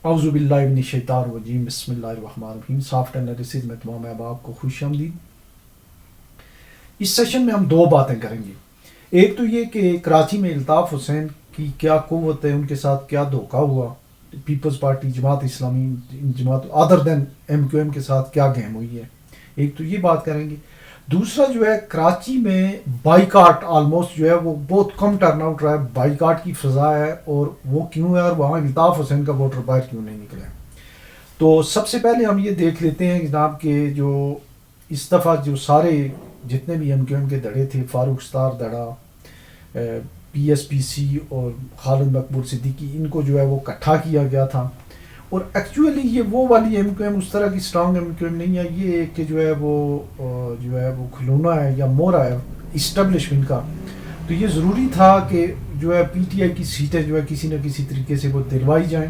اعوذ باللہ من الشیطان الرجیم بسم اللہ الرحمن الرحیم. سافٹ انالیسز میں تمام احباب کو خوش آمدید. اس سیشن میں ہم دو باتیں کریں گے. ایک تو یہ کہ کراچی میں الطاف حسین کی کیا قوت ہے، ان کے ساتھ کیا دھوکہ ہوا، پیپلز پارٹی، جماعت اسلامی، جماعت ادر دین ایم کیو ایم کے ساتھ کیا گیم ہوئی ہے. ایک تو یہ بات کریں گے. دوسرا جو ہے کراچی میں بائیکاٹ آلموسٹ جو ہے وہ بہت کم ٹرن آؤٹ رہا ہے، بائیکاٹ کی فضا ہے، اور وہ کیوں ہے اور وہاں الطاف حسین کا ووٹر باہر کیوں نہیں نکلا ہے. تو سب سے پہلے ہم یہ دیکھ لیتے ہیں جناب کہ جو اس دفعہ جو سارے جتنے بھی ایم کیو ایم کے دڑے تھے، Farooq Sattar دڑا، P S P سی اور خالد مقبول صدیقی، ان کو جو ہے وہ اکٹھا کیا گیا تھا. اور ایکچولی یہ وہ والی ایم کیو ایم اس طرح کی اسٹرانگ ایم کیو ایم نہیں ہے، یہ ایک کہ جو ہے وہ کھلونا ہے یا مورا ہے اسٹیبلشمنٹ کا. تو یہ ضروری تھا کہ جو ہے پی ٹی آئی کی سیٹیں جو ہے کسی نہ کسی طریقے سے وہ دلوائی جائیں.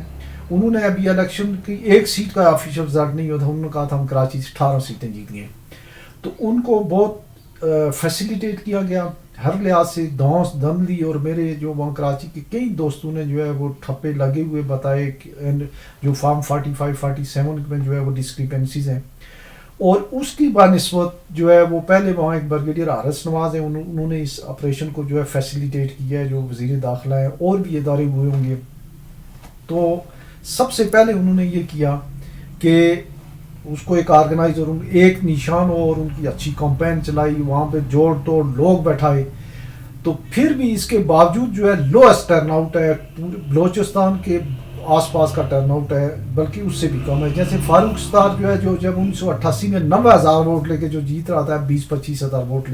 انہوں نے ابھی الیکشن کی ایک سیٹ کا آفیشیل رزلٹ نہیں ہوا تھا، انہوں نے کہا تھا ہم کراچی سے 18 سیٹیں جیت گئے. تو ان کو بہت فیسیلیٹیٹ کیا گیا ہر لحاظ سے، دھونس دم لی. اور میرے جو وہاں کراچی کے کئی دوستوں نے جو ہے وہ ٹھپے لگے ہوئے بتائے جو فارم 45 47 میں جو ہے وہ ڈسکریپنسیز ہیں. اور اس کی بانسبت جو ہے وہ پہلے وہاں ایک بریگیڈیئر حارث نواز ہیں، انہوں نے اس آپریشن کو جو ہے فیسیلیٹیٹ کیا ہے، جو وزیر داخلہ ہے، اور بھی ادارے ہوئے ہوں گے. تو سب سے پہلے انہوں نے یہ کیا کہ اس کو ایک آرگنائز اور ایک نشان ہو، اور ان کی اچھی کمپین چلائی، وہاں پہ جوڑ توڑ لوگ بیٹھائے. تو پھر بھی اس کے باوجود جو ہے لوسٹ ٹرن آؤٹ ہے، پورے بلوچستان کے آس پاس کا ٹرن آؤٹ ہے، بلکہ اس سے بھی کم ہے. جیسے فاروق ستار جو ہے جو جب 1988 میں 90,000 ووٹ لے کے جو جیت رہا تھا، 20-25 ہزار ووٹ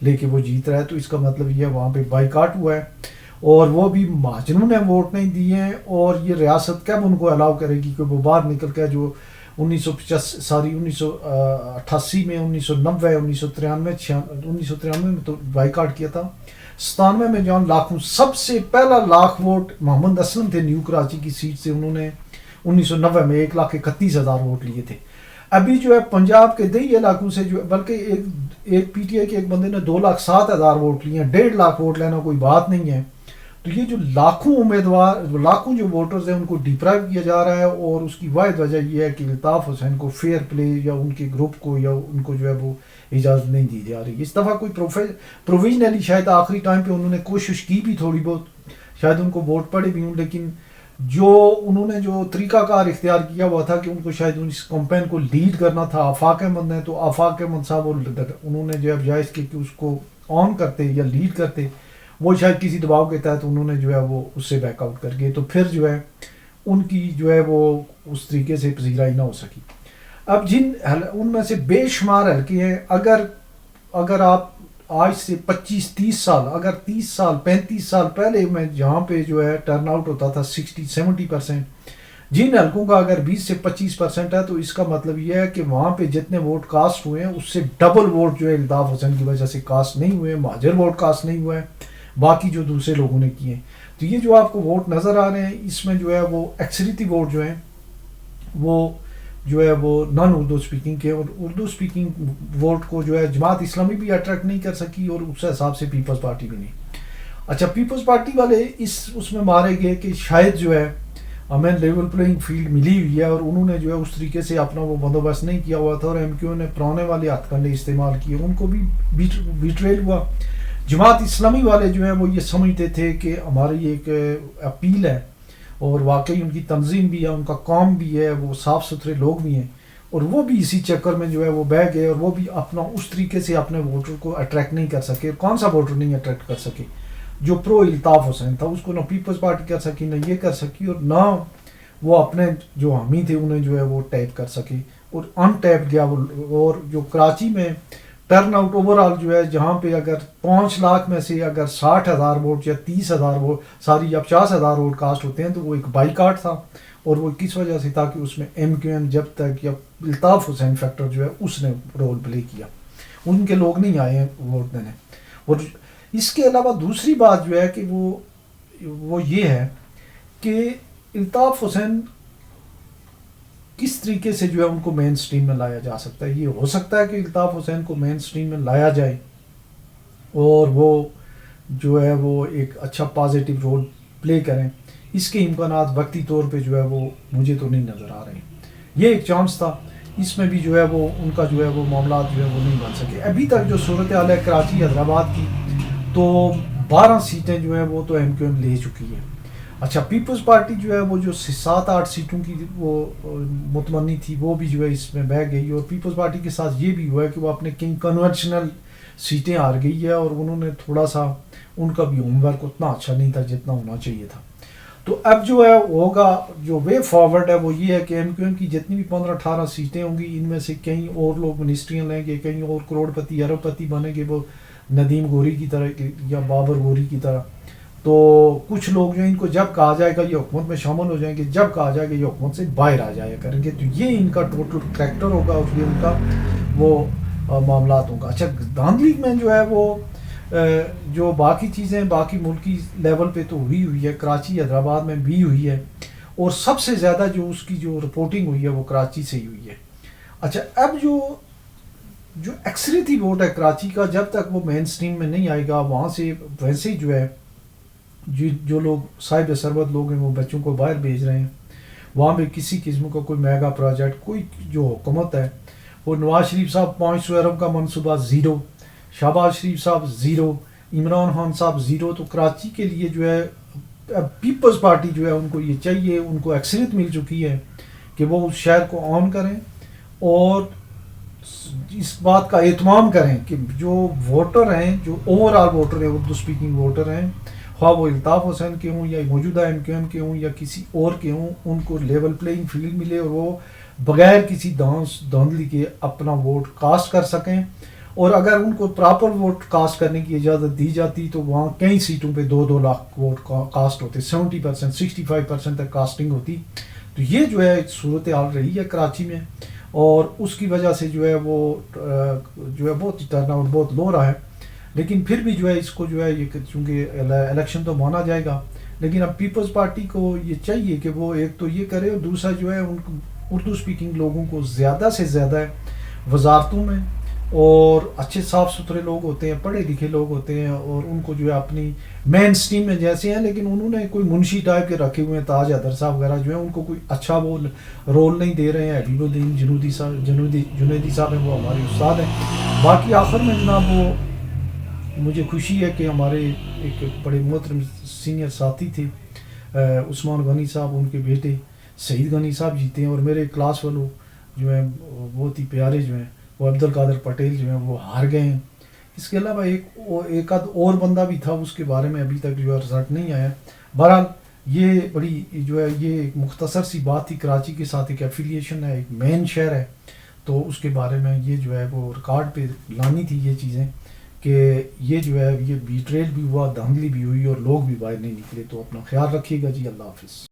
لے کے وہ جیت رہا ہے، تو اس کا مطلب یہ ہے وہاں پہ بائیکاٹ ہوا ہے، اور وہ بھی مہاجروں نے ووٹ نہیں دیے ہیں. اور یہ ریاست کب ان کو الاؤ کرے گی کہ وہ باہر نکل کے جو 1988 میں 1990 1993 میں تو بائیکاٹ کیا تھا. 97 میں جان لاکھوں سب سے پہلا لاکھ ووٹ محمد اسلم تھے نیو کراچی کی سیٹ سے، انہوں نے 1990 میں 1,31,000 ووٹ لیے تھے. ابھی جو ہے پنجاب کے دیہی علاقوں سے جو بلکہ ایک پی ٹی آئی کے ایک بندے نے 2,07,000 ووٹ لیے ہیں. 1.5 لاکھ ووٹ لینا کوئی بات نہیں ہے. تو یہ جو لاکھوں امیدوار، لاکھوں جو ووٹرز ہیں، ان کو ڈیپرائیو کیا جا رہا ہے. اور اس کی واحد وجہ یہ ہے کہ الطاف حسین کو فیئر پلے یا ان کے گروپ کو یا ان کو جو ہے وہ اجازت نہیں دی جا رہی. اس دفعہ کوئی پروویژنلی شاید آخری ٹائم پہ انہوں نے کوشش کی بھی تھوڑی بہت، شاید ان کو ووٹ پڑے بھی ہوں، لیکن جو انہوں نے جو طریقہ کار اختیار کیا ہوا تھا کہ ان کو شاید اس کمپین کو لیڈ کرنا تھا آفاق احمد نے، تو آفاق احمد صاحب انہوں نے جو ہے جائز کی کہ اس کو آن کرتے یا لیڈ کرتے، وہ شاید کسی دباؤ کے تحت انہوں نے جو ہے وہ اس سے بیک آؤٹ کر گئے. تو پھر جو ہے ان کی جو ہے وہ اس طریقے سے پذیرائی نہ ہو سکی. اب ان میں سے بے شمار حلقے ہیں، اگر آپ آج سے 25-30 سال، اگر 30 سال 35 سال پہلے میں جہاں پہ جو ہے ٹرن آؤٹ ہوتا تھا 60-70%، جن حلقوں کا اگر 20 سے 25% ہے، تو اس کا مطلب یہ ہے کہ وہاں پہ جتنے ووٹ کاسٹ ہوئے ہیں اس سے ڈبل ووٹ جو ہے الطاف حسین کی وجہ سے کاسٹ نہیں ہوئے، مہاجر ووٹ کاسٹ نہیں ہوا ہے باقی جو دوسرے لوگوں نے کیے ہیں. تو یہ جو آپ کو ووٹ نظر آ رہے ہیں، اس میں جو ہے وہ ایکثریتی ووٹ جو ہیں وہ جو ہے وہ نان اردو اسپیکنگ کے، اور اردو اسپیکنگ ووٹ کو جو ہے جماعت اسلامی بھی اٹریکٹ نہیں کر سکی، اور اس حساب سے پیپلز پارٹی بھی نہیں. اچھا، پیپلز پارٹی والے اس میں مارے گئے کہ شاید جو ہے ہمیں لیول پلینگ فیلڈ ملی ہوئی ہے، اور انہوں نے جو ہے اس طریقے سے اپنا وہ بندوبست نہیں کیا ہوا تھا، اور ایم کیو نے پرانے والے ہتھ کنڈے استعمال کیے، ان کو بھی بیٹریل ہوا. جماعت اسلامی والے جو ہیں وہ یہ سمجھتے تھے کہ ہماری ایک اپیل ہے، اور واقعی ان کی تنظیم بھی ہے، ان کا کام بھی ہے، وہ صاف ستھرے لوگ بھی ہیں، اور وہ بھی اسی چکر میں جو ہے وہ بہ گئے، اور وہ بھی اپنا اس طریقے سے اپنے ووٹر کو اٹریکٹ نہیں کر سکے. کون سا ووٹر نہیں اٹریکٹ کر سکے؟ جو پرو الطاف حسین تھا، اس کو نہ پیپلز پارٹی کر سکی، نہ یہ کر سکی، اور نہ وہ اپنے جو حامی تھے انہیں جو ہے وہ ٹیپ کر سکے، اور ان ٹیپ گیا وہ. اور جو کراچی میں ٹرن آؤٹ اوور آل جو ہے، جہاں پہ اگر 5 لاکھ میں سے اگر 60,000 ووٹ یا 30,000 ووٹ یا 50,000 ووٹ کاسٹ ہوتے ہیں، تو وہ ایک بائیکاٹ تھا. اور وہ کس وجہ سے تھا کہ اس میں ایم کیو ایم جب تک یا الطاف حسین فیکٹر جو ہے اس نے رول پلے کیا، ان کے لوگ نہیں آئے ہیں ووٹ دینے. اور اس کے علاوہ دوسری بات جو ہے کہ وہ یہ ہے کہ الطاف حسین کس طریقے سے جو ہے ان کو مین سٹریم میں لایا جا سکتا ہے. یہ ہو سکتا ہے کہ الطاف حسین کو مین سٹریم میں لایا جائے اور وہ جو ہے وہ ایک اچھا پازیٹیو رول پلے کریں. اس کے امکانات وقتی طور پہ جو ہے وہ مجھے تو نہیں نظر آ رہے ہیں. یہ ایک چانس تھا, اس میں بھی جو ہے وہ ان کا جو ہے وہ معاملات جو ہے وہ نہیں بن سکے. ابھی تک جو صورتحال ہے کراچی حیدرآباد کی, تو 12 سیٹیں جو ہیں وہ تو ایم کیو ایم لے چکی ہے. اچھا پیپلز پارٹی جو ہے وہ جو 7-8 سیٹوں کی وہ متمنی تھی وہ بھی جو ہے اس میں بہ گئی, اور پیپلز پارٹی کے ساتھ یہ بھی ہوا ہے کہ وہ اپنے کئی کنونشنل سیٹیں ہار گئی ہے, اور انہوں نے تھوڑا سا ان کا بھی ہوم ورک اتنا اچھا نہیں تھا جتنا ہونا چاہیے تھا. تو اب جو ہے ہوگا جو وے فارورڈ ہے وہ یہ ہے کہ ایم کیو ایم کی جتنی بھی 15-18 سیٹیں ہوں گی, ان میں سے کئی اور لوگ منسٹریاں لیں گے, کئی اور کروڑ پتی ارب پتی بنیں گے وہ ندیم گوری کی طرح یا بابر گوری کی طرح. تو کچھ لوگ جو ان کو جب کہا جائے گا یہ حکومت میں شامل ہو جائیں گے, جب کہا جائے گا یہ حکومت سے باہر آ جایا کریں گے. تو یہ ان کا ٹوٹل کریکٹر ہوگا اور یہ ان کا وہ معاملات ہوگا. اچھا دھاندلی میں جو ہے وہ جو باقی چیزیں باقی ملکی لیول پہ تو ہوئی ہے, کراچی حیدرآباد میں بھی ہوئی ہے, اور سب سے زیادہ جو اس کی جو رپورٹنگ ہوئی ہے وہ کراچی سے ہی ہوئی ہے. اچھا اب جو اکثریتی ووٹ ہے کراچی کا, جب تک وہ مین سٹریم میں نہیں آئے گا وہاں سے ویسے ہی جو ہے جو لوگ صاحب ثروت لوگ ہیں وہ بچوں کو باہر بھیج رہے ہیں. وہاں پہ کسی قسم کا کوئی میگا پروجیکٹ, کوئی جو حکومت ہے وہ نواز شریف صاحب 500 ارب کا منصوبہ زیرو, شہباز شریف صاحب زیرو, عمران خان صاحب زیرو. تو کراچی کے لیے جو ہے پیپلز پارٹی جو ہے ان کو یہ چاہیے, ان کو اکثریت مل چکی ہے کہ وہ اس شہر کو آن کریں اور اس بات کا اہتمام کریں کہ جو ووٹر ہیں, جو اوور آل ووٹر ہیں, اردو اسپیکنگ ووٹر ہیں, خواہ وہ الطاف حسین کے ہوں یا موجودہ ایم کیو ایم کے ہوں یا کسی اور کے ہوں, ان کو لیول پلینگ فیلڈ ملے اور وہ بغیر کسی دھاندلی کے اپنا ووٹ کاسٹ کر سکیں. اور اگر ان کو پراپر ووٹ کاسٹ کرنے کی اجازت دی جاتی تو وہاں کئی سیٹوں پہ 2-2 لاکھ ووٹ کاسٹ ہوتے, 70% 65% تک کاسٹنگ ہوتی. تو یہ جو ہے صورتحال رہی ہے کراچی میں, اور اس کی وجہ سے جو ہے وہ جو ہے بہت ٹرن آؤٹ بہت لو رہا ہے. لیکن پھر بھی جو ہے اس کو جو ہے یہ چونکہ الیکشن تو مانا جائے گا, لیکن اب پیپلز پارٹی کو یہ چاہیے کہ وہ ایک تو یہ کرے, اور دوسرا جو ہے ان اردو اسپیکنگ لوگوں کو زیادہ سے زیادہ وزارتوں میں, اور اچھے صاف ستھرے لوگ ہوتے ہیں, پڑھے لکھے لوگ ہوتے ہیں, اور ان کو جو ہے اپنی مین سٹریم میں جیسے ہیں, لیکن انہوں نے کوئی منشی ٹائپ کے رکھے ہوئے ہیں, تاج حیدر صاحب وغیرہ جو ہیں ان کو کوئی اچھا وہ رول نہیں دے رہے ہیں. حبیب الدین جنیدی صاحب ہیں, وہ ہمارے استاد ہیں. باقی آخر میں جناب وہ مجھے خوشی ہے کہ ہمارے ایک بڑے محترم سینئر ساتھی تھے عثمان غنی صاحب, ان کے بیٹے سعید غنی صاحب جیتے ہیں, اور میرے کلاس فیلو جو ہیں بہت ہی پیارے جو ہیں وہ عبد القادر پٹیل جو ہیں وہ ہار گئے ہیں. اس کے علاوہ ایک آدھ اور بندہ بھی تھا, اس کے بارے میں ابھی تک جو ہے رزلٹ نہیں آیا. بہرحال یہ بڑی جو ہے یہ ایک مختصر سی بات تھی. کراچی کے ساتھ ایک ایفیلیشن ہے, ایک مین شہر ہے, تو اس کے بارے میں یہ جو ہے وہ ریکارڈ پہ لانی تھی یہ چیزیں کہ یہ جو ہے یہ بیٹریل بھی ہوا, دھاندلی بھی ہوئی, اور لوگ بھی باہر نہیں نکلے. تو اپنا خیال رکھیے گا جی, اللہ حافظ.